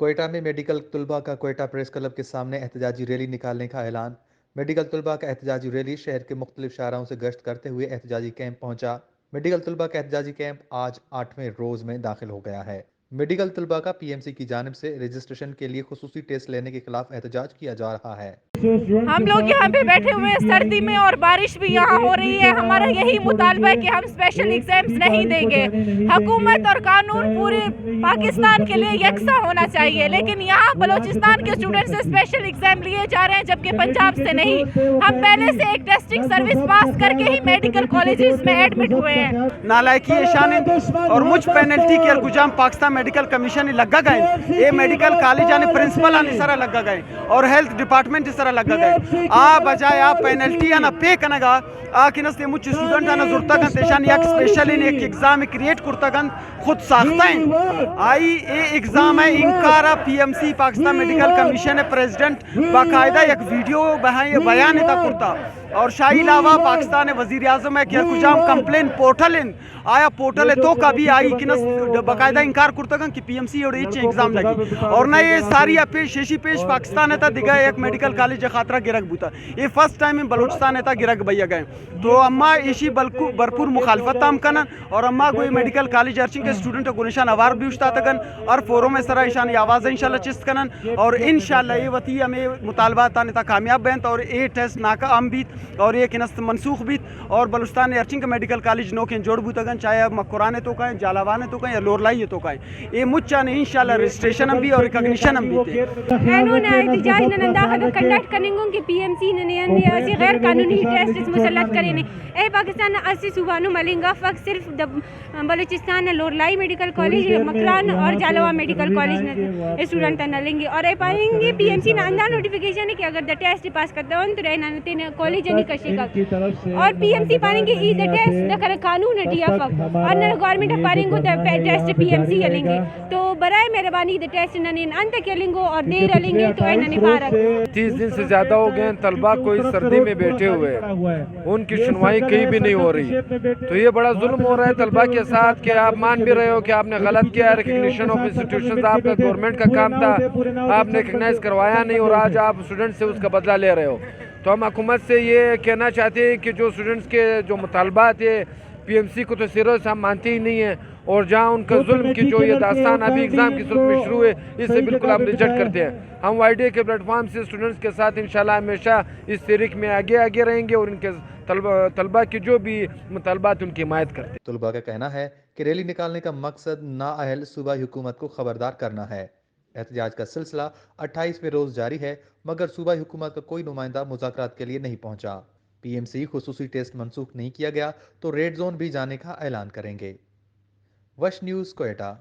کوئٹہ میں میڈیکل طلبہ کا کوئٹہ پریس کلب کے سامنے احتجاجی ریلی نکالنے کا اعلان۔ میڈیکل طلبہ کا احتجاجی ریلی شہر کے مختلف شاہراہوں سے گشت کرتے ہوئے احتجاجی کیمپ پہنچا۔ میڈیکل طلبہ کا احتجاجی کیمپ آج 8ویں روز میں داخل ہو گیا ہے۔ میڈیکل طلبہ کا پی ایم سی کی جانب سے رجسٹریشن کے لیے خصوصی ٹیسٹ لینے کے خلاف احتجاج کیا جا رہا ہے۔ ہم لوگ یہاں پہ بیٹھے ہوئے سردی میں اور بارش بھی یہاں ہو رہی ہے۔ ہمارا یہی مطالبہ ہے کہ ہم اسپیشل ایگزامز نہیں دیں گے۔ حکومت اور قانون پورے پاکستان کے لیے یکساں ہونا چاہیے، لیکن یہاں بلوچستان کے اسٹوڈنٹ سے اسپیشل ایگزام لیے جا رہے ہیں جبکہ پنجاب سے نہیں۔ ہم پہلے سے ایک ٹیسٹنگ سروس پاس کر کے ہی میڈیکل کالجز میں ایڈمٹ ہوئے ہیں۔ نالائکی شان اور مجھ پینلٹی کے ارگجام پاکستان میڈیکل کمیشن لگا گئے، یہ میڈیکل کالج آنے پرنسپل آنے سارا لگا گئے اور ہیلتھ ڈپارٹمنٹ سارا لگا گئے۔ بجائے پینلٹی آنا پے کنگا آکینس مجھ اسٹوڈنٹ آنا ضرورتا گن تیشان یک اسپیشل ایک ایگزام کریٹ کرتا گن خود ساختہ ہیں۔ آئی اے ایگزام ہے انکارا P M C Pakistan medical commission president باقاعدہ یک ویڈیو بیان تا کرتا اور شاہی علاوہ پاکستان وزیر اعظم ہے کہ کجام کمپلین پورٹل ان آیا پورٹل ہے تو کبھی آئی کنس باقاعدہ انکار کرتا گن کہ پی ایم سی اور ایچ ایگزام لگی اور نہ یہ ساری پیش شیشی پیش پاکستان ہے دیگا ایک میڈیکل کالج خاطرہ گرگ بوتا یہ فرسٹ ٹائم ان بلوچستان ہے گرگ بھیا گئے تو اما ایشی بھرپور مخالفت تام کنن اور اما کوئی میڈیکل کالج ارچنگ کے اسٹوڈنٹ گنشان اوار بھی اشتا تگن اور فورم میں سرا ایشان آواز انشاءاللہ چست کنن اور انشاءاللہ یہ وطی ہمیں مطالبات تا کامیاب بینت اور یہ ٹیسٹ ناکام بیت اور یہ کنست منسوخ بیت اور بلوچستان ارچنگ میڈیکل کالج نو کن جوڑ بوتگن چاہے مکرانے تو کہیں جالاوانے تو کہیں یا لورلائی تو کہیں یہ مچان انشاءاللہ رجسٹریشن ہم بھی اور ریکگنیشن ہم بھی تھے انہوں نے احتجاج نے انداخت کنڈکٹ کریں گے کہ پی ایم سی نے ایسی غیر قانونی ٹیسٹ مسلط کریں اے پاکستان اسی صوبانو ملنگا فقط صرف بلوچستان لورلائی میڈیکل کالج مکران اور جالوا میڈیکل کالج نے اسٹوڈنٹ نہ لیں گے اور اے پائیں گے پی ایم سی نے اندھا نوٹیفیکیشن ہے کہ اگر دا ٹیسٹ پاس کرتا ہوں تو رہنا تین کالج نہیں کشے گا اور پی ایم سی پائیں گے ای دا ٹیسٹ نہ قانون ہے ڈی ایف اور نہ گورنمنٹ پائیں گے تو ٹیسٹ پی ایم سی لیں گے تو برائے مہربانی دا ٹیسٹ نہ انت کے لیں گے اور دیر لیں گے تو انہوں نے پارک 30 دن سے زیادہ ہو گئے ہیں طلبہ کوئی سردی میں بیٹھے ہوئے ان کی سنوائی کہیں بھی نہیں ہو رہی تو یہ بڑا ظلم ہو رہا ہے طلبہ کے ساتھ کہ آپ مان بھی رہے ہو کہ آپ نے غلط کیا ریکگنیشن آف انسٹیٹیوشنز آپ کا گورنمنٹ کا کام تھا آپ نے ریکگنائز کروایا نہیں اور آج آپ اسٹوڈنٹ سے اس کا بدلہ لے رہے ہو تو ہم حکومت سے یہ کہنا چاہتے ہیں کہ جو اسٹوڈنٹس کے جو مطالبات ہے پی ایم سی کو تو سیریس ہم مانتے ہی نہیں ہیں اور جہاں ان کا ظلم کی جو یہ داستان ابھی ایگزام کی صورت میں شروع ہے اس سے بالکل ہم ریجیکٹ کرتے ہیں۔ ہم وائی ڈی کے پلیٹ فارم سے اسٹوڈنٹس کے ساتھ انشاءاللہ ہمیشہ اس تحریک میں آگے رہیں گے اور ان کے طلبہ کی جو بھی مطالبات ان کی حمایت کرتے ہیں۔ طلبہ کا کہنا ہے کہ ریلی نکالنے کا مقصد نااہل صوبائی حکومت کو خبردار کرنا ہے۔ احتجاج کا سلسلہ 28ویں روز جاری ہے مگر صوبائی حکومت کا کوئی نمائندہ مذاکرات کے لیے نہیں پہنچا۔ پی ایم سی خصوصی ٹیسٹ منسوخ نہیں کیا گیا تو ریڈ زون بھی جانے کا اعلان کریں گے۔ وش نیوز کوئٹہ۔